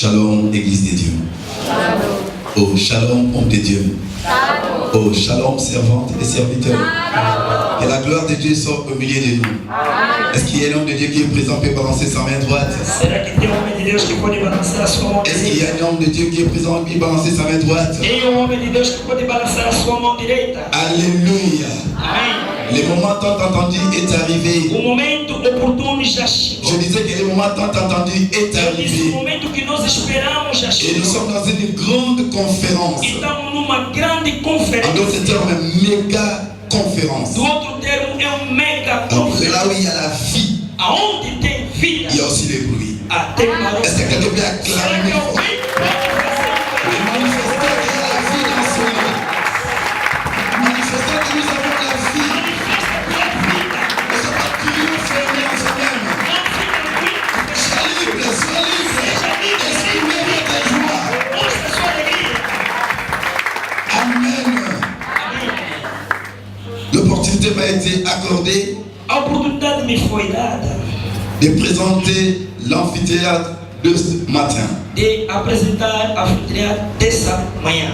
Shalom, Église de Dieu. Shalom. Oh, shalom, homme de Dieu. Shalom. Oh, shalom, servante et serviteur. Shalom. Que la gloire de Dieu soit au milieu de nous. Est-ce qu'il y a un homme de Dieu qui est présent, peut balancer sa main droite? Será que tem um homem de Deus que pode balançar a sua mão Est-ce qu'il y direita? a un homme de Dieu qui est présent, qui peut balancer sa main droite? Tem um homem de Deus que pode balançar a sua mão direita? Alléluia. Amém. Le moment tant entendu est arrivé. O momento oportuno já chegou. Je disais que le moment tant entendu est Eu disse, o arrivé. momento que nós esperamos já Et nous chegou. sommes dans une grande conférence. Estamos numa grande En conferência. d'autres termes, méga conférence. Do outro termo é mega Alors, conferência. là où il y a la vie, Aonde tem vida, il y a aussi les bruits. tem barulho. Est-ce que quelqu'un peut Será acclamer que fort? alguém pode fazer? Le manifestant qu'il y a la vie dans ce lieu. Manifestant que nous avons la vie. Ne sois pas curieux, fermé en soi-même. Sois libre, sois libre. Exprimez votre joie. Mostra sua alegria. Amen. L'opportunité m'a été accordée A oportunidade me foi dada de présenter l'amphithéâtre de ce matin. de apresentar a anfitriã dessa manhã.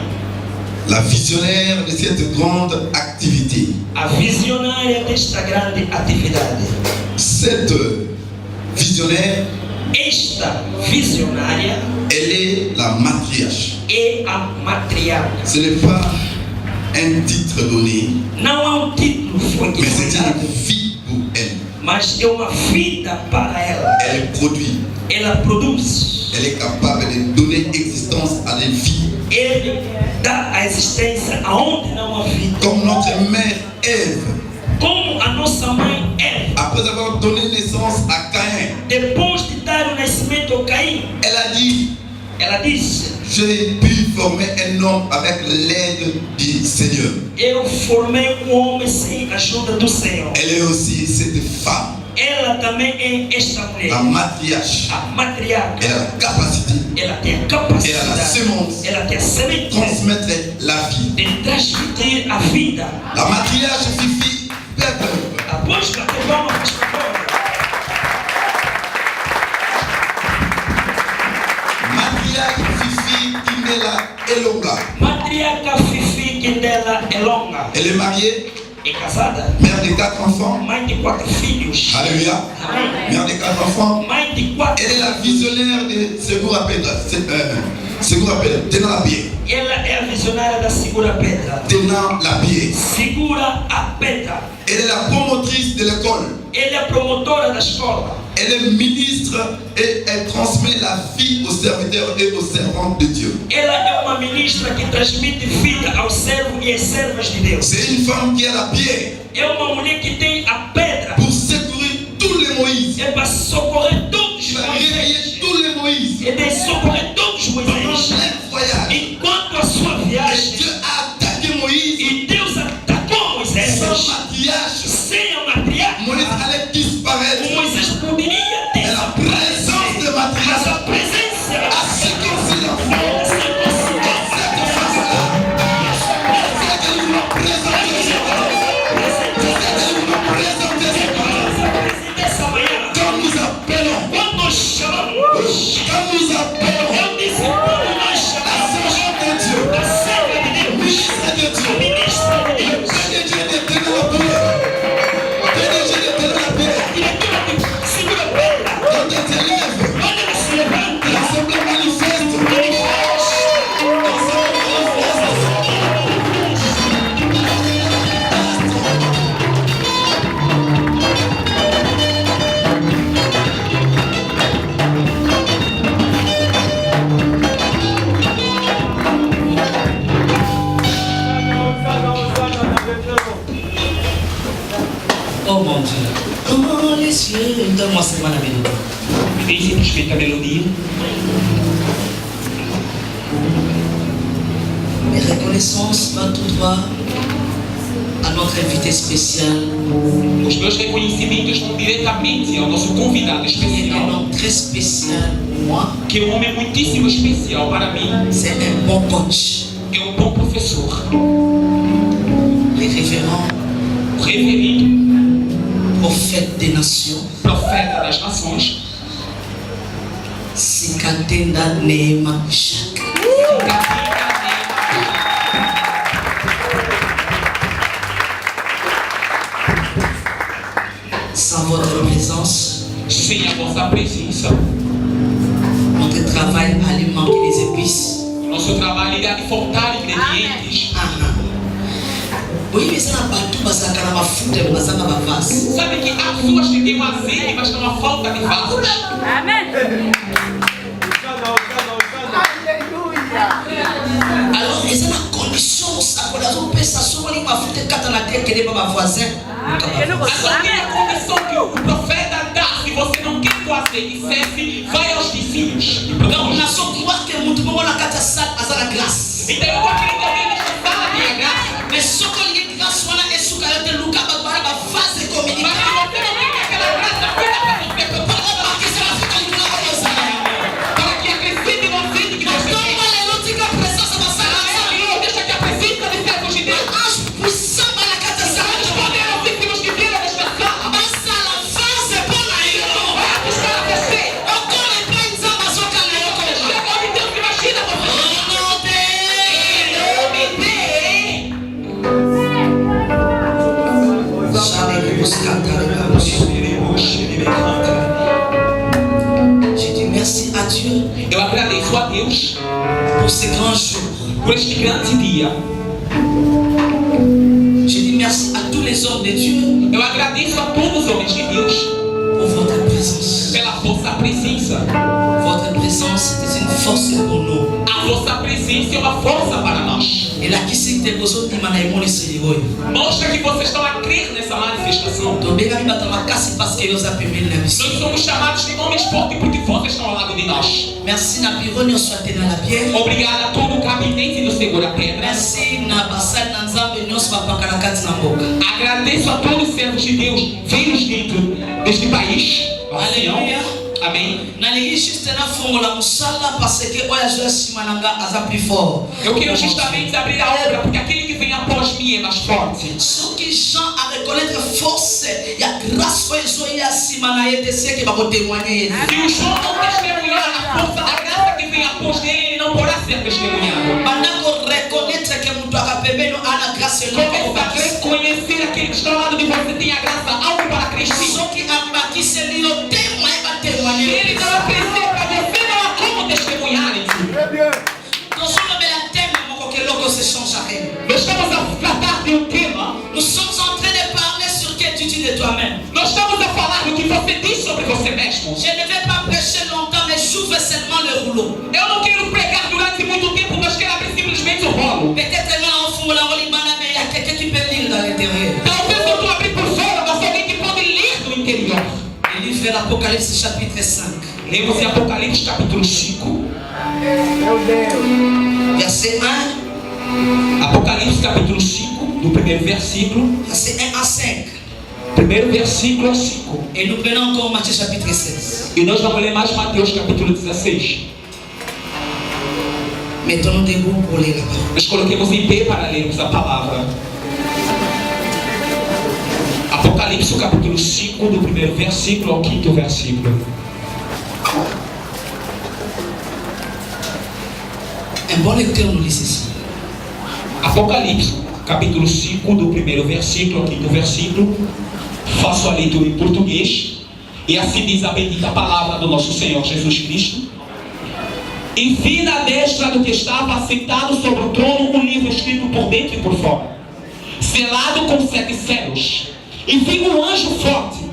La visionnaire de cette grande activité. A visionária desta grande atividade. Cette visionnaire, Esta visionária elle est la matriarche. é a matriarca. Ce n'est pas un titre donné, Não é um título foi que mais foi c'est dado, une vie pour elle. mas é uma vida para ela. Elle produit, Ela produz. elle est capable de donner existence à des vies. Ele dá a existência aonde não há vida. Comme notre mère Ève, Como a nossa mãe Eva, après avoir donné naissance à Caïn, depois de dar o nascimento ao Caim, elle a dit, ela disse: j'ai pu former un homme avec l'aide du Seigneur. eu formei homem sem a ajuda do Senhor. Elle est aussi cette femme, Ela também é esta mulher, la matriarche. a matriarca. Elle a la capacité Ela tem a et elle a la capacidade, semence ela tem a semente de transmettre la vie. de transmitir a vida. La matriarche Fifi Pepper, Após bater palmas, por favor. matriarche Fifi Indela Elonga. Matriarca Fifi Quindela é longa, Elle est mariée, é casada, mère de 4 enfants. mãe de 4 filhos. Alléluia. Amém. Mère de 4 enfants. Mãe de 4. Elle est la visionnaire de Segura Pedra. Segura Pedra, tenant la pied. Ela é a visionária da Segura Pedra. Tenant la pied. Segura a pedra. Elle est la promotrice de l'école. Ele é a promotora da escola. Elle est ministre et elle transmet la vie aux serviteurs et aux servantes de Dieu. Ela é uma ministra que transmite vida aos servos e às servas de Deus. C'est une femme qui a la pierre É uma mulher que tem a pedra. pour secourir tous les Moïse. É para socorrer todos Qui os va Moisés. réveiller tous les Moïse. É de socorrer todos os Pendant Moisés. leur voyage. Enquanto a sua Et viagem. Dieu a attaqué Moïse. E Deus atacou Moisés. Sans matriarche, Sem a matriarca, Moïse allait disparaître. o Moisés poderia ter Et la présence de mas a matriarche presença a séquencé l'enfant. Cette face-là, c'est que nous nous présentons ce matin. C'est que nous nous présentons ce matin. Quand nous appelons, quand nous appelons la servante de Dieu, ministre de Dieu, le PDG de tenir la paix, PDG de tenir la paix, quand elle se lève, l'assemblée manifeste, Oh mon Dieu, comment les cieux, donne-moi seulement la mélodie. Ele respeita a melodia. Et reconnaissance va tout droit à notre invité spécial, Os meus reconhecimentos vão diretamente ao nosso convidado qui est un especial, homme très spécial pour moi. que é um homem muitíssimo especial para mim. C'est un bon coach, É um bom professor, le révérend o reverendo, prophète des nations. profeta das nações. C'est Sikatenda neema kushaka. Sans votre présence, Sem a vossa presença, notre travail allait manquer les épices. nosso trabalho irá faltar ingredientes. Oui, ça n'a pas tout parce que la mafuta est basée dans ma vase. Sabe que há pessoas que têm um azeite, mas tem uma falta de vasos. Amen. Alors, et c'est la condition, ça, pour la zone, ça, souvent, les mafuta, quand on a dit qu'elle est pas ma voisin. Agora tem a condição que o profeta dá. Se você não quer que o azeite cesse, vai aos vizinhos. Donc, on a só croire que muito bom na casa sal, a graça. Então eu vou acreditar nesta sala de graça. Mais só que alguém graça, wana é suca, eu tenho lugar para uma fase Mas comunicar. se você não tem aquela graça, apenas para você para que acrescente no azeite que você tem. Deixa que a presença de servos de Deus. J'ai dit merci à Dieu Eu agradeço a Deus pour ce grand jour. por este grande dia. J'ai dit merci à tous les hommes de Dieu Eu agradeço a todos os homens de Deus pour votre présence. pela vossa presença. Votre présence est une force pour nous. A vossa presença é uma força para nós. Et là, qui c'est que des besoins de manaïmon et séléroï? Mostra que vocês estão a crer nessa manifestação. Donc, bien, il va t'en casser parce que nous avons permis la mission. Nós somos chamados de homens fortes porque vocês estão ao lado de nós. Merci, na pironne, soit dans la pierre. Obrigado a todo o gabinete do Segura Pedra. Merci, na passade, na nzambe, nous sommes pas na casa na boca. Agradeço a todos os servos de Deus vindos dentro deste país. Aleluia. Amém. Na l'église, juste na fongo la musala parce que olha já se mananga asa plus fort. Eu quero justamente abrir a obra porque aquele que vem após mim é mais forte. Ce que Jean a reconnaître force, il y a grâce foi zo ya si manaye de ce que va témoigner. Se o João não testemunhar a força da graça que vem após dele, ele não poderá ser testemunhado. Mandako reconnaître que mtu akapembeno ana grâce no Começa a reconhecer aquele que está ao lado de você tem a graça algo para Cristo. Ce que ambaki se lino témoin va témoigner. Ele não vai crescer para você, não há como testemunhar isso. Nous sommes la thème mon que logo se change rien. Nós estamos a tratar de tema. Nous sommes en train de parler sur ce que tu dis de toi-même. Nós estamos a falar do que você diz sobre você mesmo. Je ne vais pas prêcher longtemps, mais j'ouvre seulement le rouleau. Eu não quero pregar durante muito tempo, mas quero abrir simplesmente o rolo. Peut-être là, au fond, là, on mais il y a quelqu'un qui peut lire dans l'intérieur. Talvez eu estou abrindo por fora, mas alguém que pode ler do interior. Le livre de l'Apocalypse, chapitre 5. Lemos em Apocalipse capítulo 5. Verset 1. Apocalipse capítulo 5, do primeiro versículo. Verset 1 à 5. Primeiro versículo a 5. Et nous prenons encore Matthieu chapitre 16. E nós vamos ler mais Mateus capítulo 16. Mettons-nous debout pour lire la parole. Nos coloquemos em pé para lermos a palavra. Apocalipse capítulo 5, do primeiro versículo ao quinto versículo. Un bon lecteur nous lit ceci. Apocalipse capítulo 5, do primeiro versículo ao quinto versículo. Faço a leitura em português. E assim diz a bendita palavra do nosso Senhor Jesus Cristo. E vi na destra do que estava assentado sobre o trono um livro escrito por dentro e por fora, selado com 7 selos. E vi um anjo forte,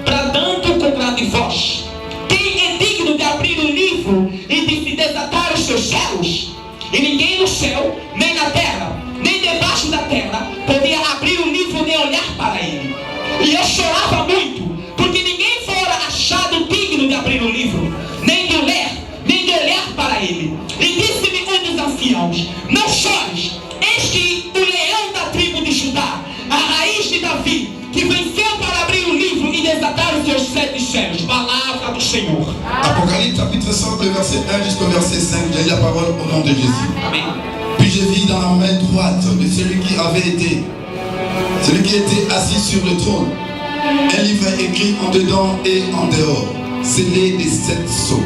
bradando com grande voz: quem é digno de abrir o livro e de se desatar os seus selos? E ninguém no céu, nem na terra, nem debaixo da terra, podia abrir o livro nem olhar para ele. E eu chorava muito, porque ninguém fora achado digno de abrir o livro, nem de ler, nem de olhar para ele. E disse-me um dos anciãos: não chores, eis que o leão da tribo de Judá, a raiz de Davi, que venceu para abrir o livro e desatar os seus 7 selos. Palavra do Senhor. Apocalypse chapitre 5, le verset 1 jusqu'au verset 5, j'ai la parole au nom de Jésus. Amém. Puis je vis dans la main droite de celui qui était assis sur le trône, un livre écrit en dedans et en dehors, scellé des 7 sceaux.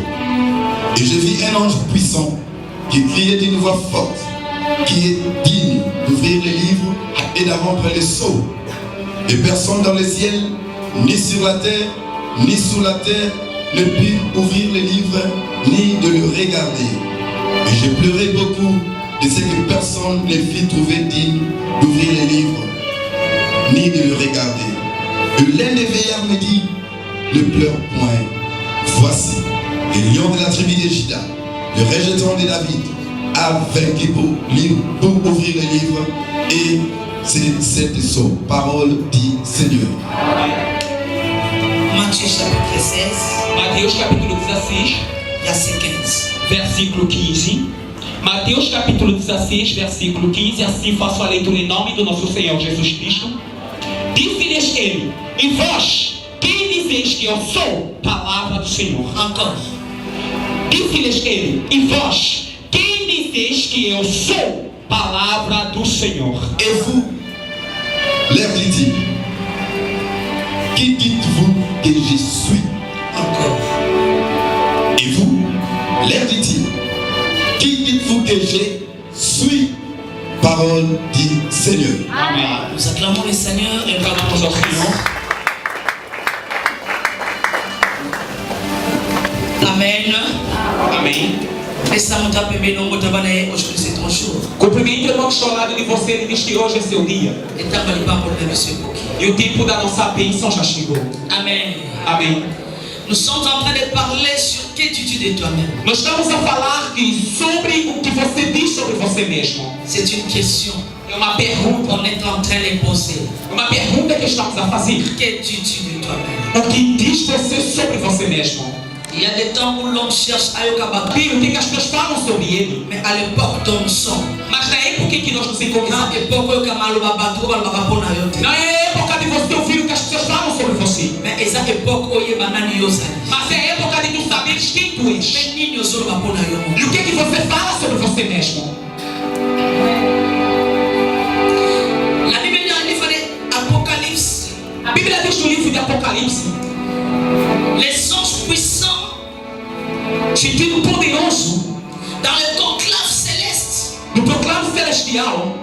Et je vis un ange puissant qui criait d'une voix forte, qui est digne d'ouvrir les livres et d'en remplir les sceaux. Et personne dans le ciel, ni sur la terre, ni sous la terre, ne put ouvrir les livres, ni de le regarder. Et j'ai pleuré beaucoup de ce que personne ne fit trouver digne d'ouvrir les livres, ni de le regarder. Et l'un des veillards me dit, ne pleure point. Voici, le lion de la tribu de Juda, le rejeton de David, a vaincu pour ouvrir les livres, et c'est cette parole dit Seigneur. Matthieu chapitre 16, Mateus capítulo 16, verset 15. versículo 15. Mateus capítulo 16, versículo 15. Assim faço a leitura em nome do nosso Senhor Jesus Cristo. Disse-lhes ele: E vós, quem dizeis que eu sou? Palavra do Senhor. Encore. Disse-lhes ele: E vós, quem dizeis que eu sou? Palavra do Senhor. Et vous, leur dit-il, qui dites-vous que je suis? Encore. Et vous, leur dit-il, qui dites-vous que je suis? Parole dit Seigneur. Amém. Nous acclamons le Seigneur et nous Clamamos ao Senhor. Amen. Amém. Estamos a beber no mundo também hoje que c'est ton jour. Cumprimente o irmão que está ao lado de você, ele diz que hoje é seu dia. Et t'as pas pas pour le monsieur Boki. E o tempo da nossa bênção já chegou. Amen. Amém. Nous sommes en train de parler sur qui tu dis de toi-même. Nós estamos a falar sobre o que você diz sobre você mesmo. C'est une question. É uma pergunta. On est en train de poser. Uma pergunta que estamos a fazer. Que tu dis de toi-même? O que diz você sobre você mesmo? Il y a des temps où l'on cherche à Yokabata. Tem que as pessoas falam sobre ele. Mais à l'époque dont nous sommes, Mas na época em que nós nos encontramos, à l'époque où Yokamalo Babatu, Babapona Yote. não é a época de você ouvir o que as pessoas falam sobre você. Mais esa époque où Yebanani Yosani. Mas é a época de tu saberes quem tu és. Mais Nini Yosoro Babona Yomo. E o que você fala sobre você mesmo. La Bible dit dans le livre de Apocalypse, A Bíblia diz no livro de Apocalipse, les anges puissants sentido poderoso, dans le conclave céleste, no proclamo celestial,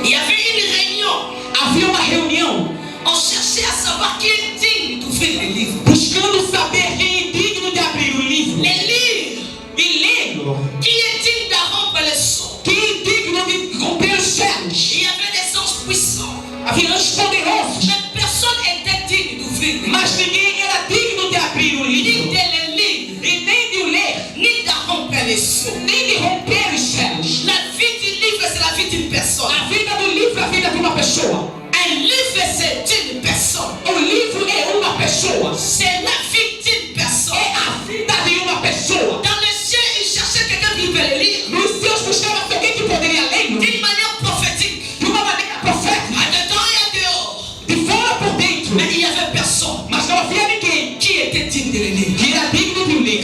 il y avait une réunion. havia uma reunião On cherchait à savoir qui est digne d'ouvrir les livres. buscando saber quem é digno de abrir o livro Les livres. e lê-lo. Qui est digne d'arrompre les sceaux. Quem é digno de romper os céus. Il y avait des anges puissants. Havia anjos poderosos, Mais personne n'était digne d'ouvrir les livres. mas ninguém era digno de abrir o Ni livro de les lire, e nem de o ler, ni d'arrompre les sceaux. nem de romper os céus. La vie du livre, c'est la vie d'une personne. A vida do livro é a vida de uma pessoa. Un livre, c'est une personne. O livro é uma pessoa. C'est la vie d'une personne. É a vida de uma pessoa. Dans le ciel, il cherchait quelqu'un qui pouvait le lire. Nos céus buscava alguém que poderia lê-lo D'une manière prophétique. de uma maneira profética, À dedans et à dehors. de fora por dentro. Mais il n'y avait personne Mas não havia ninguém qui était digne de le lire. que era digno de o ler.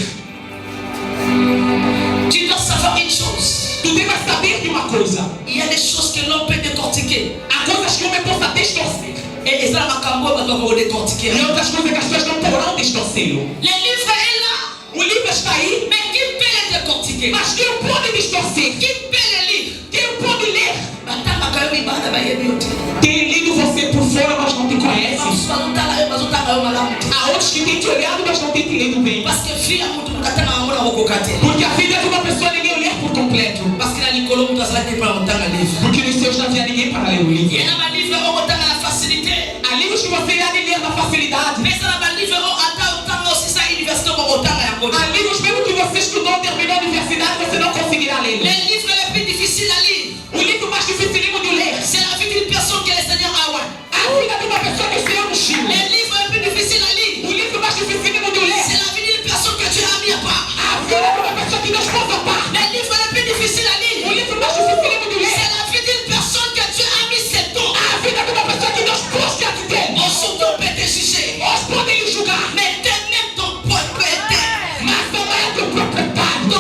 Tu dois savoir une chose. Tu devas saber de uma coisa. Il y a des choses que l'on peut décortiquer. Há coisas que o homem possa distorcer. Et ça, ma cambo, on doit décortiquer. E outras coisas que as pessoas não poderão distorcê-lo. Le livre est là. O livro está aí, Mais qui peut le décortiquer? mas quem o pode distorcer? Qui peut le lire? Quem o pode ler? Batama kayo may bada ba yan yun? Tem lido você por fora, mas não te conhece. Mazuta kayo malamu. Há outros que têm te olhado, mas não têm te lido bem. Parce que fille a mutu mukatanga amuna wokokate. Porque a vida de uma pessoa ninguém o lê por completo. Parce que na likolo mutu asala te para mutanga livre. Porque nos seus não havia ninguém para ler o livro. Il y a un livre où on a la facilité. Há livros que você irá ler na facilidade. Mais ça na livre où ata utanga aussi sa université où on tanga ya kote. Há livros mesmo que você estudou, terminou a universidade, você não conseguirá ler. Les livres les plus difficiles à lire. O livro mais dificílimo de ler. C'est la vie d'une personne que le Seigneur a oué. A vida de uma pessoa que o Senhor nos chama. Les livres les plus difficiles à lire. O livro mais dificílimo de ler. C'est la vie d'une personne que Dieu a mis à part. A vida de uma pessoa que Deus pôs a par. Les livres les plus difficiles à lire. O livro mais dificílimo de ler. C'est la vie d'une personne que Dieu a mis ses dons. A vida de uma pessoa que Deus pôs diante dele. On s'en peut te juger. Nós podemos julgar, Mais t'es même ton propriétaire. mas não é teu proprietário.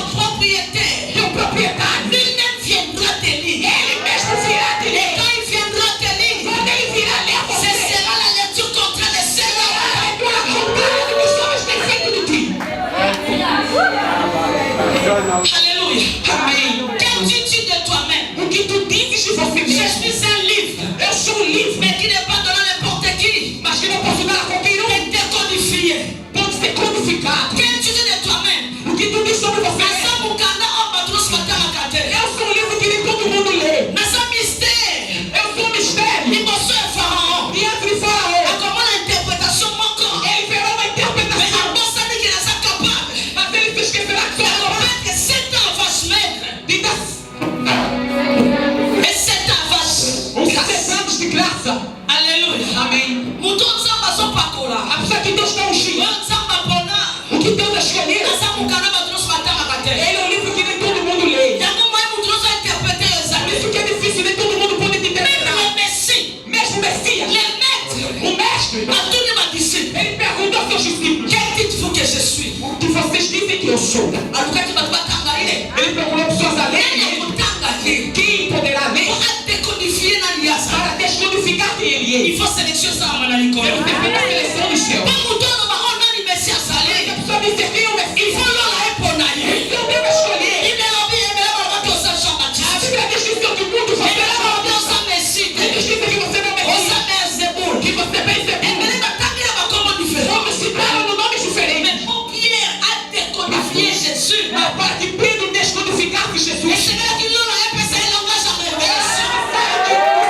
Atune madisciple. Ele pergunta aos seus discípulos: Quem dites-vous que je suis? o que vocês dizem que eu sou? Alukaki batanga ile. Ele procurou pessoas além Ele kutanga ile. quem poderá ler Pour décodifier na liaça. para descodificar quem ele é. Il faut sélectionner ça à mon Deve ter feito a seleção do céu. Como todo marrom não lhe messia A salé. pessoa disse quem é o Il Messias. faut l'en répondre à lui. Eu devo escolher. Il me l'a dit, il me l'a dit, on s'en A Jean-Baptiste. Bíblia diz que todo mundo Il você me é l'a salvo. dit, on s'en Messie. Ele diz que você não é On Messias. s'en Belzéboul. Que você vem ser Il me l'a dit, il va comment différent. Vamos citar no nome diferente. Mais pour Pierre a décodifié Jésus. Mas para que Pedro descodificasse Et Jesus. c'est là qu'il l'a répété, c'est un langage en révélation.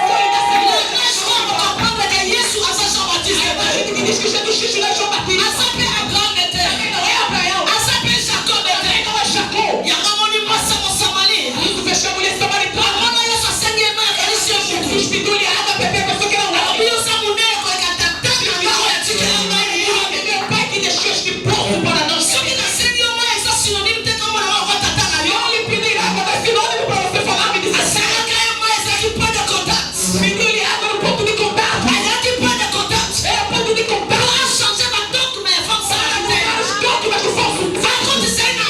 Foi dessa Langage pour comprendre que Jésus a sa Jean-Baptiste. gente que diz que Jesus Cristo não é João A Batista. sa paix Abraham était. Não é Abraão. A sa paix Jacob était. Não é Jacó. Il y a un monument sur mon Somalie. Isso fechou a mulher samaritana. Mwana Yesu asenge mara alisio Mungu. Jesus pediu água para beber, mas só que não dá. Anabii za muneko ikatata mikono ya chini ya maji. Meu pai que deixou este povo para nós. Soki nasema yo mara isa sinonimu te kama na wako tata na yo. Eu lhe pedir água, mas sinônimo para você falar, me disse. Asanga ya mara isa point de contact. Pediu-lhe água no ponto de contato. Ayaki point de contact. É o ponto de contato. Pour changer ma dogme et faire ça Para la mudar os terre. dogmas do falso. Faire condition na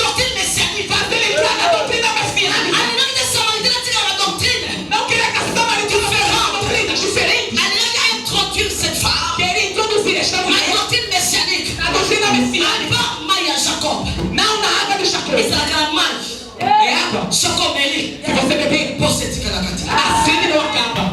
doctrine messianique. Fazer entrar na doutrina messiânica. Alinaki te samaritina tika na doctrine. Não queria que a samaritana fosse uma doutrina diferente. Alinaki a introduire cette femme. Queria introduzir esta La mulher doctrine messianique. na doutrina messiânica. Pas Maya Jacob. Não na água de Jacó. ezalaka na mai É água. sokomeli Se você beber, poso etikala kati a sede não acaba.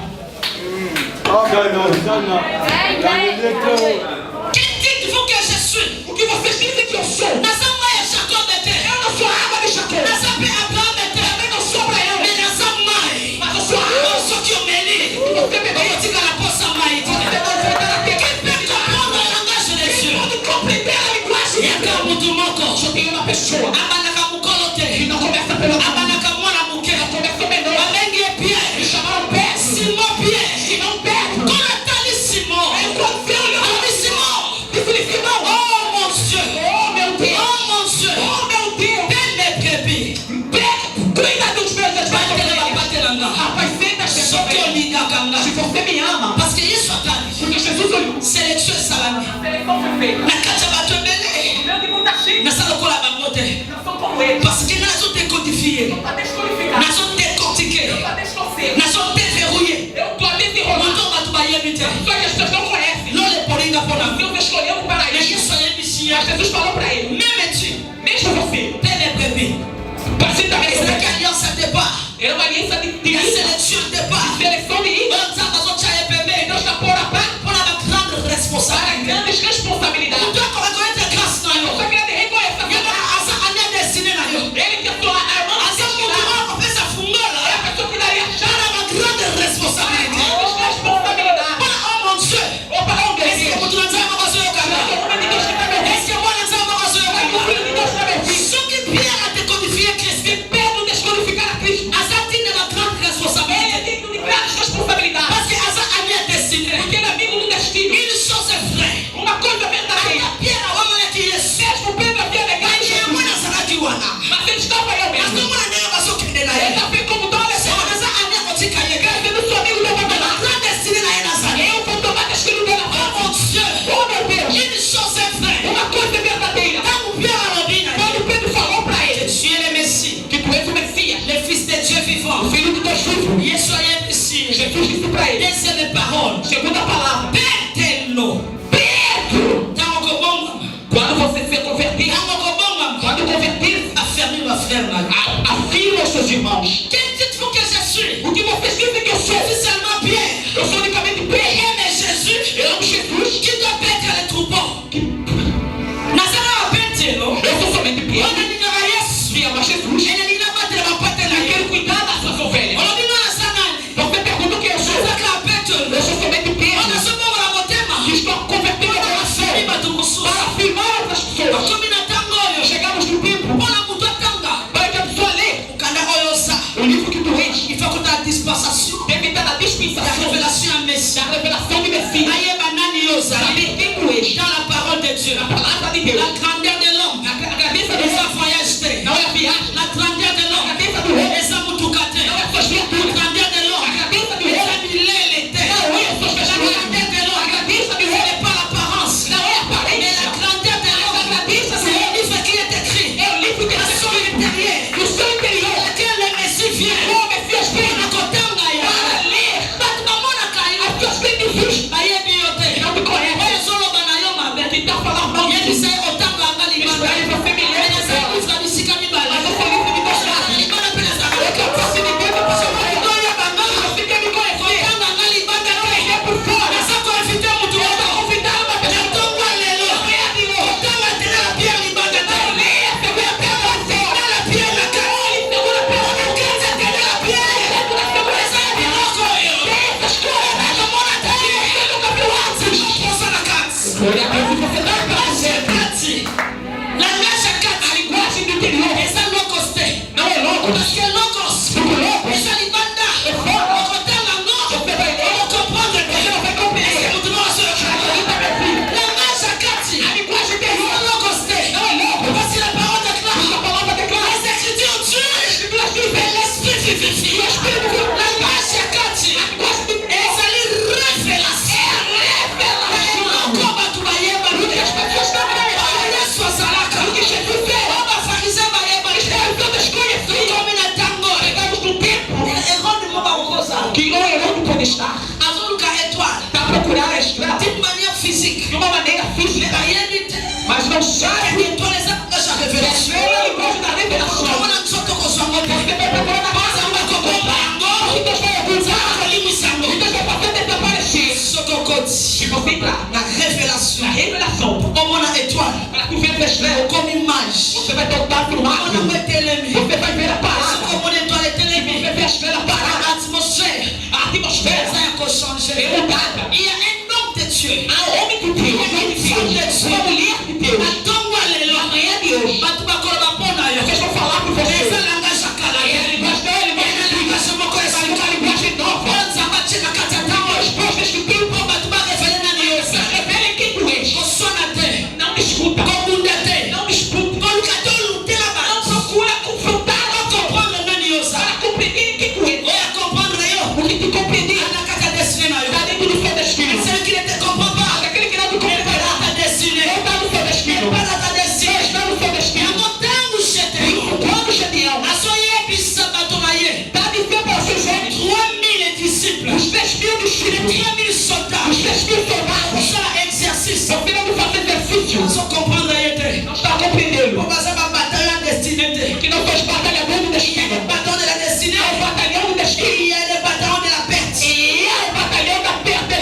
Quem dites-vous que je suis? O que vocês dizem que eu sou? Naza mai Jacob était. Eu não sou a água de Jacó. Naza pe Abraham était. Também não sou Abraão. Mais naza mai. Mas eu sou a água. Soki omeli. Você beber. Oyotikala posa mai. Você vai enfrentar a terra. Qui peut comprendre le langage des Quem cieux? pode compreender a linguagem? Yaka mutu moko. Só tem uma pessoa Abanaka mukolo que te. não começa pelo amor. Abanaka mwana muke. Começa menor. Babengi Me Pierre. chamaram Pedro. Simon Pierre. Simão Pedro. Qu'on attendait Simon. Aí quando você olhou, On dit Simon. disse-lhe Simão. Oh mon Dieu. Oh meu Deus. Oh mon Dieu. Oh meu Deus. Telle mes brebis. Cuida dos meus Batelanga, animais. batelanga. Apacenta as pessoas. Soki olingakanga. Se você me ama, Parce que Yesu atali. porque Jesus olhou. Sélection esalami. Seleção foi feita. Na kati ya bato ebele. Meu de muita gente. Nasala lokola bango te. Não são como ele. Parce que nazo décodifier. Para descodificar. Nazo décortiquer. Para desconcer. Nazo déverrouiller. Eu tô ali enrolando. Moto bato bayebi te. Só que as pessoas não conhecem. Lole polinga pona. Deus escolheu um para Mais ele. Yesu ayebi si. Mas Jesus falou para ele. Même tu. Mesmo você. Telle mes brebis. Parece também. Ezalaki alliance à départ. Era uma aliança de Il y a ida. sélection à départ. Seleção de ida. Oyo nzambe azotia ye pembeni. Deus está por a parte Mpona ba grande para responsabilité. grandes responsabilidades. Moto akorekoyete grâce na yo. Só que ele reconhece a Yeba aza ane destiné na yo. Ele que sou a irmã Aza moto akopesa é fungola. a pessoa que daria a chave. Mpona ba grande responsabilité. Grandes responsabilidades. Mpona oh mon Dieu. Ou para um Est-ce que deles. moto na nzambe bazoyokanga? O homem de Deus que está me ouvindo. Est-ce que mwana nzambe O bazoyokanga? filho de Deus está me ouvindo. Soki Pierre a décodifié Christ. Se Pedro descodificar a Cristo, Aza tine ba grande ele é responsabilité. digno de grandes responsabilidades. Parce que aza ane destiné. Porque ele é amigo do destino. Une chose est vraie. Uma coisa verdadeira. Ata Pierre awamonaki Yesu. Mesmo Pedro havia negado Ye Jesus. mwana azalaki wana. Mas ele estava eu Parce que mesmo. mwana ndenge bazokende na ye. Ele também como toda Se pessoa. aza ane kotika ye. Sendo seu amigo da Mais ba família. grande destiné na ye nazali. Eu vou tomar destino dela. Oh mon Dieu. Oh meu Deus. Une chose est vraie. Uma coisa verdadeira. Ntango Pierre alobi na ye. Quando Pedro falou para Que ele tu es le Messie. que tu és o Messias, Le fils de Dieu vivant. o filho de Deus vivo, Yesu ayebi si. Jesus disse para ele, Deuxième parole. segunda palavra, Petelo. Pedro, Ntango kobonga. quando você se converter, Ntango kobonga. quando converter, Affermi ma frère na yo. afirma aos seus irmãos. Quem dites-vous que je suis? O que vocês dizem que eu sou? Je suis seulement Pierre. Eu sou unicamente Pedro. Mais Jésus. Eu amo Jesus. Qui doit paître les troupeaux? Nazala wa Petelo. Eu sou somente Pedro. Onalingaka Yesu. Que ama Jesus. Enalinga batela bapate na Eu ye. quero cuidar das suas ovelhas. Olobi mwana sanani. Você pergunta o que eu sou? Nazaka Petelo. Eu sou somente Pedro. Ona sobongola motema. Que estou convertendo a Affermi coração bato mosusu. para afirmar outras pessoas. Bakomi na ntango oyo. Chegamos no tempo Mpona moto atanga. para que a pessoa lê Okanda oyo oza. o livro que tu és. Il faut que tu aies dispensation. Deve estar na La dispensação révélation à da Messie. revelação de Messias. Ayeba nani yo ozali. Saber quem tu és. Dans la parole de Dieu. A palavra de Deus. La grandeur de l'homme. A cabeça do Eza homem voyage te. não é a viagem. La grandeur de A l'homme. cabeça do homem Eza mutuka te. não é a sua La criatura. grandeur de A l'homme. cabeça do Eza homem milele te. não é a sua La pessoa. grandeur de A l'homme. cabeça do homem Glória a Deus. E você não é para você. Langagem A kati. linguagem do interior Essa locos te. não é louco. Parce que locos. Porque louco Essa libanda. é fogo. Okotela no. Você vai ler. Vou compreender. Você não vai compreender. Esse muito nosso. Acredita, meu filho. Langagem kati. A linguagem interior Essa locos te. não é louco. Parce que la parole Porque déclare. a palavra declara. Les Écritures tuent. Escrituras dizem. Et l'esprit vivifie. O Espírito viu. Langagem kati. A linguagem do Essa ali revelação. revelação. Como tu vai yeba. O que as pessoas não conhecem. Olha sua salaca. O que Jesus fez. Oba fariseu vai yeba. Estão desconhecidos. Como na tango. Chegamos no tempo Errou de uma coisa. que não é onde pode estar. Azuluka étoile. Para procurar a estrada De manière physique. de uma maneira física. Mas não sabe. Étoile essa revelação. É a linguagem da revelação. Como na nsoto kozwango Você te. vai procurar na casa. Amba kokopango. E Deus vai abusar. Alimusango. E Deus vai fazer desaparecer. Sokokoti. Se você entrar Na révélation. na revelação, Como na étoile. para tu ver a estrela, Comme image. você vai voltar para o mar. Como na telemi. Você vai ver a parada. Como na étoile telemi. Você vai ver a estrela parada. A atmosphère. A atmosfera Ça y a changé. é mudada. Il y a un homme de Dieu. Há um homem de Deus, uma mulher de Deus. Atongo alelo. Amanhã é Deus. Batu bakoloba pona yo. Vocês vão falar por você. Eza langage akala É a ye. linguagem dele, mas Eza langage moko essa esika. é a linguagem nova. Onza bacheka kati ya tango. As respostas que tem, Po batu barefele nani yosa. revelem quem tu és. Koswana te. Não discuta. Kobunda te. Não disputa. Koluka te olutela ba. Não procura confrontar. Comprendre nani yosa. Para compreender quem tu és. Oya comprendre yo. Porque te compreender Ana kaka desine na yo. está dentro do seu destino. Celui qui ne te comprend pas. Aquele que não te compreenderá Ta desine. não está no seu destino. Para ta Não desine. está no seu destino. Yango tangu shete. Quando Gedeão Asoyebisa bato na ye. está dizendo para os seus homens, 3000 disciples. os 3.000 discípulos, 3000 os soldats. 3.000 soldados, Ça exercice. você não fazer exercício. Só comprendre aí te. Não está compreendendo. Pour passer ma bataille destinée te. Porque não faz batalhador do destino. Bataille de la destinée. É o batalhão do destino. Il y a le bataillon de la perte. E é o batalhão da perda.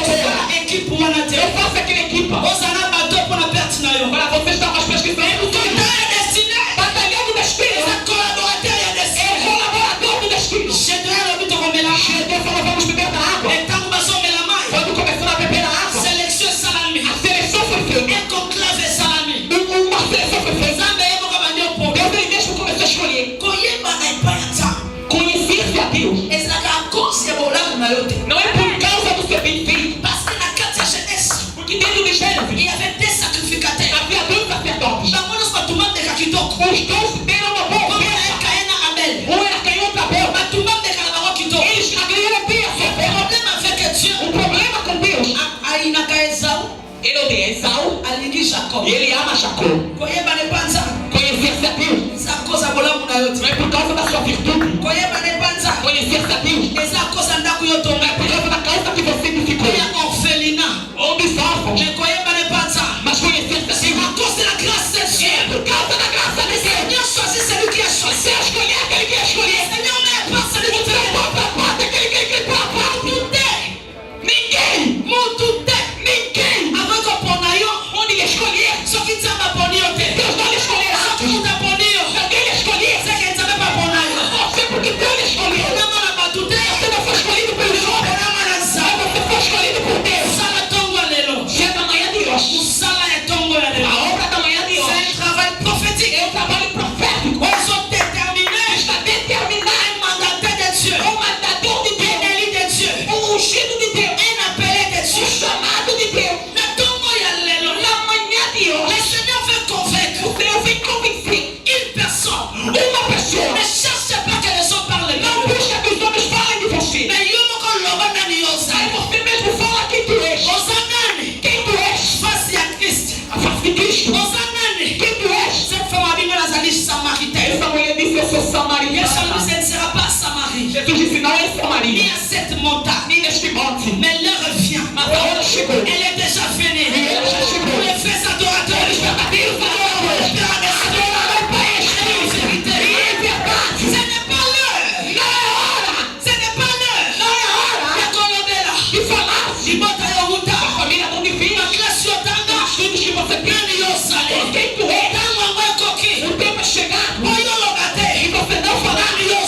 Équipe pour moi te. Eu faço aquela equipa. Osana bateau pour la perte na yo. Para você estar mais pesquisando. Bataille destinée. Batalhão do destino. Eza collaborateur ya É o destinée. colaborador do destino. Gedeon lobi tokomela. Deus falou, vamos beber da água. Etango bazomela mai. Quando começou a beber a água, Sélection salami. a seleção foi feita. Un conclave salami. Uma seleção foi feita. Zambe yebo kabandi opobe. Deus ele mesmo começou a escolher. Koyeba na epai ya nzambe. Conhecer-se a Deus. ezalaka akosi ya bolamu na yo te. Não é por causa do seu bem feito. Parce que na kati ya Genèse, Porque dentro de Gênesis il y avait des sacrificateurs. havia 2 sacerdotes. Bango nyonso batumameka kitoko. Os 2 deram uma boa Bango na ye oferta. Kain na Abel. Um era Caim, outro Abel. Batumameka na bango kitoko. Eles agregaram bem a sua Le oferta. problème avec Dieu, O problema com Deus, ayinaka Esau, ele odeia Esaú alingi Jacob. e ele ama Jacó. Koyeba ne panza, Conhecer-se a Deus eza koza bolamu na yo não te. é por causa da sua virtude. Koyeba ne panza, Conhecer-se a Deus eza koza ndako yo não é tonga. por causa da casa que você edificou. Koya orphelinat. Homens órfãos. Mais koyeba ne panza, Mas conhecer-se a c'est Deus à cause de la grâce de Dieu. é por causa da graça de Le Deus. Seigneur choisit celui qui a choisi. Você escolher aquele que Le escolher. Seigneur met pas celui qui Você fait. bota a porta aquele que papa. Ninguém. Ninguém. Avant qu'on pona yo, Onde ele escolher. ce qui t'a pas poni yo te. Deus não lhe escolherá. Ce qui t'a poni yo, Se alguém lhe escolher, c'est que t'a pas pona yo. você porque Deus lhe escolheu. Na mala batute, Você não foi escolhido pelos homens. na mala Mas sa. você foi escolhido por Deus. Sala tongo lelo. É da manhã de hoje. Sala ya tongo ya lelo. A obra da manhã de C'est hoje un travail prophétique. é um trabalho profético. Ils ont déterminé Está determinado. un mandataire de Dieu, Um mandador de un Deus. élu de Dieu, Ungido de Deus. un appelé de Dieu. Chamado de Deus. Na tongo ya lelo. Na manhã de Le hoje. Seigneur veut convaincre O Senhor vem convencer une personne. uma pessoa. Ne cherche pas que les hommes parlent de Não vous. busca que os homens falem de você. Mais yo moko loba nani yosa. Mas você mesmo fala quem tu és. Osanani. Quem tu és. Face à Christ. A face de Cristo. Osanani. Quem tu és. Cette femme a dit que Nazali samaritaine. Essa mulher disse, eu sou Yesu samaritana. ne sera pas Samarie. Jesus disse, não é Ni Samaria. à cette montagne. Nem neste monte. Mais l'heure vient. Mas a hora chegou. Elle est déjà venue. Ela já chegou. Pour les vrais adorateurs. Os verdadeiros adoradores. Adoraram para este. E verdade. Ce n'est pas l'heure. Não é hora. Ce n'est pas l'heure. Não é hora Ya kolobela. de falar-se. Libota yo A muta. família não divina. Classe yo tanga. Os estudos que você tem. Nani yo sale. Quem tu és. Tango angwe koki. O tempo é chegado. Oyo logate. E você não falar. Nani yo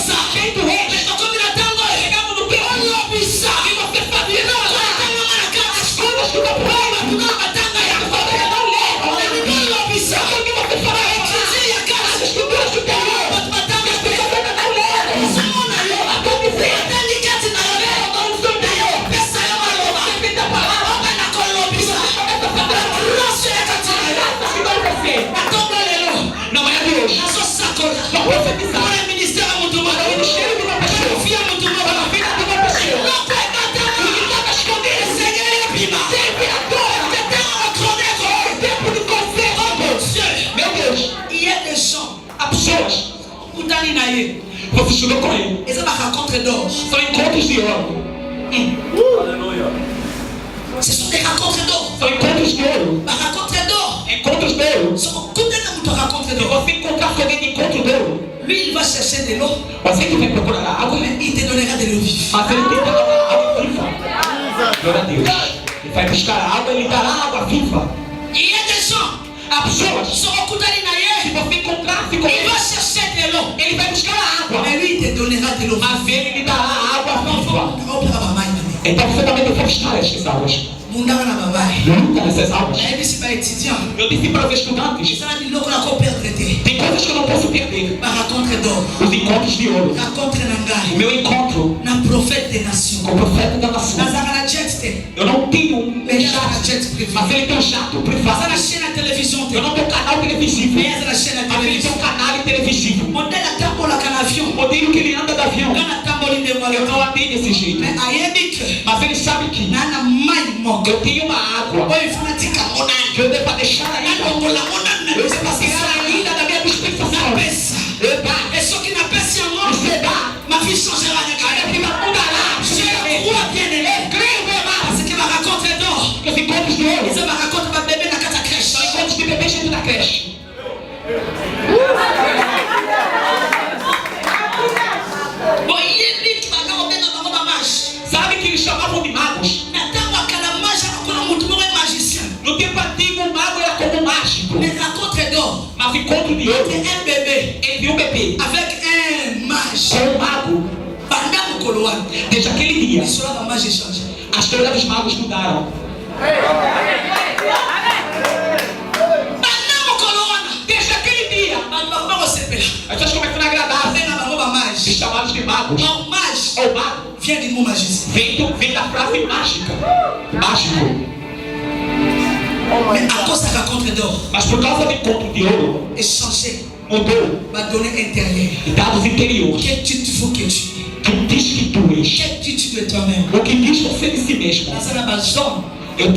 okutani na ye. Você estudou com ele. Eza ba rencontre d'or. São encontros de ouro. Ce sont des rencontres d'or. São encontros de ouro. Ba rencontre d'or. Encontros de ouro. So okutana muto rencontre Se d'or. você encontrar com alguém de encontro de ouro, Lui il va chercher de l'eau, você que vem procurar a água, mais il te donnera de l'eau vive. mas ele tem que dar água viva. Glória a Deus. Ele vai buscar a água e ele dará água viva. Il y a des gens, Há pessoas, so okutani na se ye, você encontrar com il ele, va chercher de l'eau, ele vai buscar a água, mais lui il te donnera de l'eau vive. mas ele lhe dará a água viva. Opera ba mai na. Então você também tem que buscar estas águas. Mundanga na babai. Luta nessas águas. Na ebisi ba étudiant. Eu disse para os estudantes, Ezala biloko na ko perdre te. tem coisas que eu não posso perder. Ba rencontre d'or. Os encontros de ouro. Rencontre na O ngai. meu encontro Na prophète des nations. com o profeta da nação. Nazaka na jet te. Eu não tenho um Mais eza na jato, jet privé. mas ele tem um jato Aza na privado. chaîne à télévision te. Eu não tenho canal televisivo, Mais eza na chaîne à mas ele tem télévision. um canal televisivo. Modèle atambolaka na avion. O modelo que ele anda de avião. Nga na tamboli nde Eu ngwale. não andei desse jeito. Mais ayebi ke. Mas ele sabe que Na na mai moko. eu tenho uma água Oyo ifuna tika monani. que eu devo deixar ainda. Nakongola monani na Eu bese devo tirar ainda da minha dispensação. pesa. Eu dá. Et soki napesi yango, Você dá. ma vie changera de Aí carrière. aqui vai mudar lá. Je crois bien aimé. Creio, meu irmão. Parce que ma rencontre d'or. Que os encontros de ouro Eza ma rencontre ba bébé na kata crèche. são encontros de bebê dentro da creche. Boyebi bana obenga bango ba mage. Sabe que eles chamavam de magos? Na tango akala mage akona mutu moko magicien. No tempo antigo, o mago era como um mágico. Les rencontres d'or. Mas o encontro de ouro, C'est un bébé ele viu um bebê avec un mage. com um mago. Banda mokolo wana. Desde aquele dia, Isola ba mage change. a história dos magos mudaram. Banda mokolo wana. Desde aquele dia, Bantu bango bango sepela. as pessoas começam a agradar, Benga bango ba se mage. chamados de magos. Ba mage Ou mago vient du mot magicien. vem da frase mágica. Mágico. Mais à cause de la rencontre d'or, Mas por causa do encontro de ouro, échanger mudou ma donnée intérieure. dados interiores. Quel titre faut que tu es? Que diz que tu és. Quel titre de toi-même? O que diz você de si mesmo. Dans un zone Eu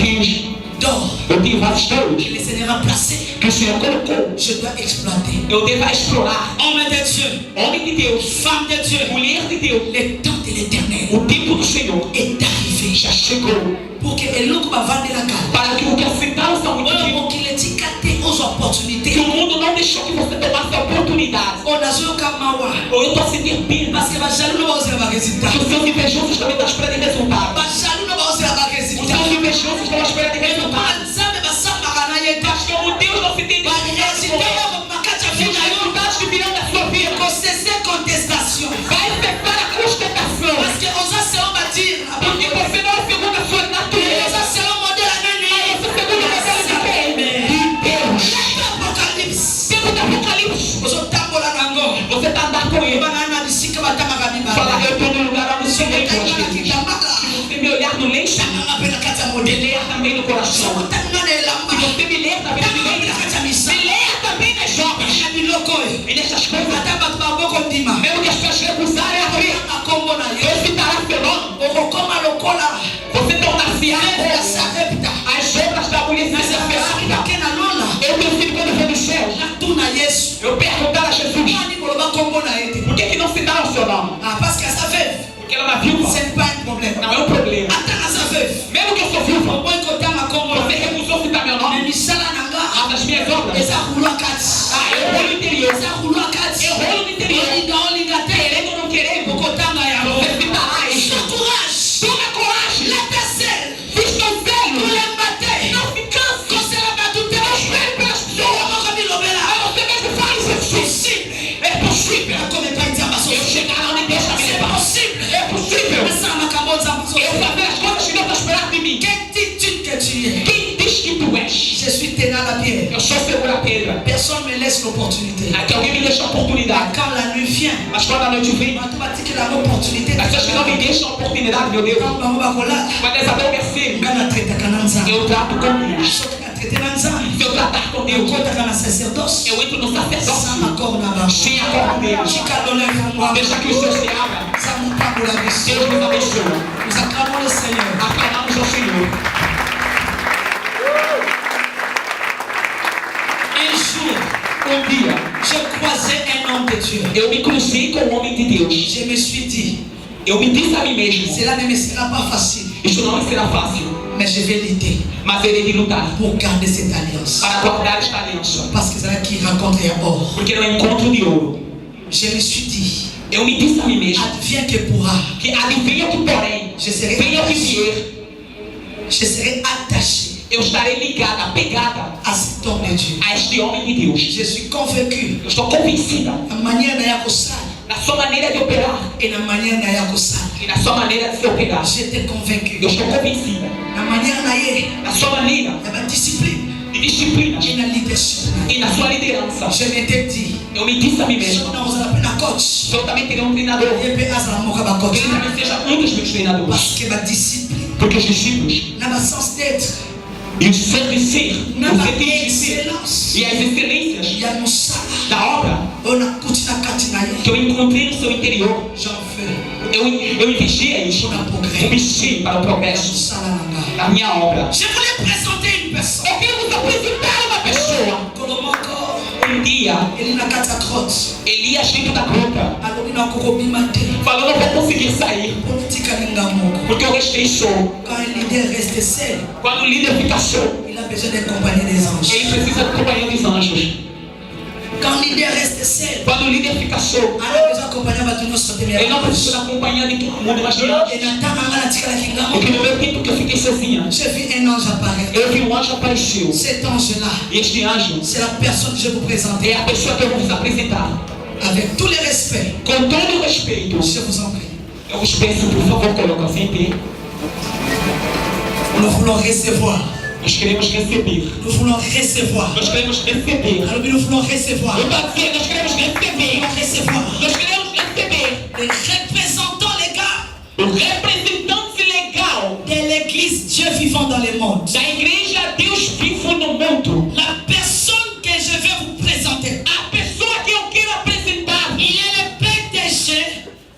tenho vários dons que le Seigneur a placé, que o Senhor colocou. je dois exploiter. Eu devo explorar. Homme de Dieu, Homem de Deus, femme de Dieu, mulher de Deus, le temps de l'éternel o tempo do Senhor est arrivé. já chegou. Pour que l'eau va vendre la carte. Para que o que aceitaram são muito Pour qu'il ait ticate aux que opportunités. o mundo não deixou que você tomasse a oportunidade. On a joué au Kamawa. Ou eu estou a sentir pena. Parce que ma jaloux ne va oser avoir résultat. Porque os seus invejosos também estão esperando resultados. Ma jaloux ne va oser avoir Os résultat. seus invejosos estão esperando resultados. Nzambe basambaka na ye te. Mas como Deus não se tem Résultat ya makati ya vie os na yo. resultados que virão da sua vida, Cessez contestation. vai cessar a constatação. Parce que osa selon bâtir. Porque você não é segundo a sua natureza. Osa selon modèle Você anani. segundo a modelo de Deus. Apocalypse. Tempo do Apocalipse. Ozotambola nango. Você está andando com ele. Banana bisika batamaka Fala, mibala. eu estou no lugar onde o Senhor Sokotangi gosta na de mim. kitamala. Você me olhar no lenço, Tanganga pe na kati ya modèle. me ler também no coração. Sokotangi na elamba. Se você me ler também na Tanganga pe na direita, kati ya misa. me ler também nas obras. Na biloko oyo. E nessas coisas, Ata bato baboko ndima. mesmo que as pessoas recusarem a abrir, Makombo na yo. eu citará seu nome. Okokoma lokola. Você tornar-se Ya como sarepta. as obras da mulher se Nasakasakina separam. ke na lola. Eu preciso, quando eu for no céu, Natuna Yesu. eu perguntar a Jesus, Nani koloba kombo na ye te. por que não se dá o seu nome? Ah, parce qu'à sa veuve, Porque ela é uma viúva. ce n'est pas un problème. Não é um problema. Attends à sa veuve. Mesmo que eu sou viúva, Au moins côté ma combo você recusou citar meu Mais nome. misala nanga. Ah, das minhas obras. Eza roulo a kati. Ah, eu vou no interior. Eza roulo a kati. Eu vou no interior. Olinga te. Querendo ou não querendo, Okotanga ya lo. você citará isso. Sois courage. Toma coragem. Lève celle. Fique zelo. Kulembate. Não se canse. Kosela batute. Espere pelas pessoas. Omoka bilobela. Aí você mesmo faz isso. Possible. É possível. Comme pas dire ma Eu chegar onde Deus está me C'est levando. possible. É possível. Essa makambo za maso. Eu fazer as coisas que Deus está esperando de mim. Quelle attitude que tu es. Quem diz que tu és? Je suis ténal à pierre. Eu sou segura a pedra. Personne me laisse l'opportunité. Aqui alguém me deixa a oportunidade. Quand la nuit vient, Mas quando a noite vem, tu vas dire que la opportunité. as pessoas que não me deixam a oportunidade, meu Deus. Quand bango bakola, Mas eles adormecer. ngana traita kananza. Eu trato com Deus. Soki na traité nanza. Se eu tratar com Deus, Okota kana sacerdoce. eu entro no Sans sacerdócio. accord na ba. Sem a cor Deus. Chika dole fungwa. Deixa que o Senhor se abra. Ça nous parle la vie. Deus nos abençoe. Nous acclamons le Seigneur. Aclamamos ao Senhor. Un jour, Um dia, Je croisais un homme de Dieu. eu me cruzei com o homem de Deus. Je me suis dit, Eu me disse a mim mesmo, cela ne me sera pas facile, isto não será fácil, mais je vais lutter mas eu irei lutar pour garder cette alliance. para guardar esta aliança. Parce que c'est là qui rencontre un or. Porque não é encontro de ouro. Je me suis dit, Eu me disse a mim mesmo advienne que pourra, que adivinha que porém, je serai venha o que attaché, vier, je serai attaché eu estarei ligada, apegada à cet homme de Dieu. a este homem de Deus. Je suis convaincu, Eu estou convencida la manière dont il y a na sua maneira de operar et la manière dont il y a e na sua maneira de se operar. j'étais convaincu. Eu estou convencida La manière dont il y na sua maneira a la discipline de disciplina et la leadership. e na sua liderança. Je m'étais dit, Eu me disse a mim je mesmo, vous appelle un coach. se eu também teria um treinador, Et puis, à ce moment-là, coach. ele também seja um dos meus treinadores. Parce que ma discipline, Porque os discípulos n'a pas sens d'être, e o ser de ser, n'a o pas sentido de ser d'excellence. e as excelências Il y a nos salles. da obra On a coach na katinaye. que eu encontrei no seu interior, J'en fais. eu investia isso, investi para o progresso Salananga. da minha obra. Je voulais présenter une personne. Eu quero vos apresentar uma pessoa. Kolomoko. Um dia, Il n'a qu'à ta crotte. ele ia dentro da gruta, Alors, il n'a qu'au bimate. falou: não vou conseguir sair, Politique à l'ingamoko. porque eu restei só. Quand un leader reste seul, Quando o líder fica só, il a besoin d'accompagner des anges. ele precisa do companheiro dos anjos. Quand un leader reste seul, Quando o líder fica só, il a besoin d'accompagner à tout le monde. ele não precisa da companhia de todo mundo, mas de anjos. Et Nathan a dit à l'ingamoko. Porque no meu tempo que eu fiquei sozinha, J'ai vu un ange apparaître. eu vi um anjo apareceu. Cet ange-là, E este anjo c'est la personne que je vais vous présenter. é a pessoa que eu vou vos apresentar. Avec tous les respects, Com todo o respeito, je vous en prie. eu vos peço, por favor, coloquem-se em pé. Nous voulons recevoir. Nós queremos receber. Nous voulons recevoir. Nós queremos receber. Alors, nous voulons recevoir. Eu estou dizendo, nós queremos receber. Recevoir. Nós queremos receber Les représentants légaux o representante legal de l'église Dieu vivant dans le monde. da igreja Deus vivo no mundo. La personne que je vais vous présenter, A pessoa que eu quero apresentar, il est le PDG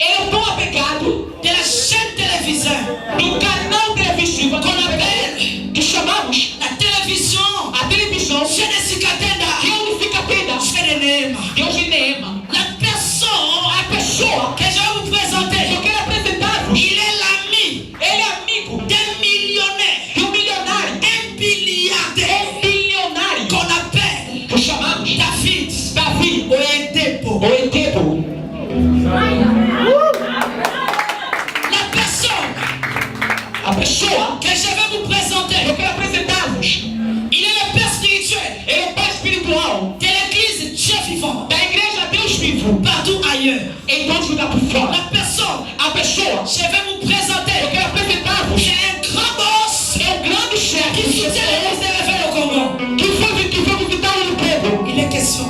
eu estou apegado de la chaîne télévision do canal televisivo qu'on appelle que chamamos la télévision a televisão Genesis Katenda. Deus fica tenda. Genesis. Deus de Neema. La personne A pessoa que je vais vous que présenter, eu quero apresentar-vos, il est l'ami ele é amigo d'un millionnaire, de um milionário, un milliardaire bilionário, qu'on appelle que chamamos David Davi Oyedepo. ou Etebo. La personne A pessoa que je vais vous présenter, que eu quero apresentar-vos, il est le père spirituel ele é o pai espiritual de l'église Dieu vivant da igreja Deus vivo partout ailleurs. em todo lugar por fora. La personne, A pessoa je vais vous que eu présenter, quero apresentar-vos c'est un grand boss é o grande qui chefe soutient l'église de réveil au Congo. que foi visitar o povo. Il est question,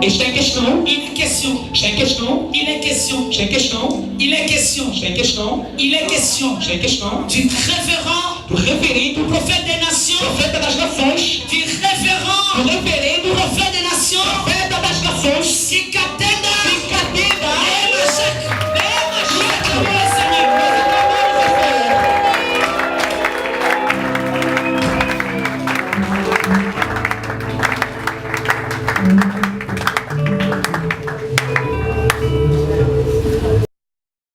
Está em questão, il est question, está em questão, il est question, está em questão, il est question, está em questão, il est question está em questão du révérend do reverendo prophète des nations, profeta das nações, du révérend do reverendo prophète des nations, profeta das nações, Sikatenda, Ficatenda.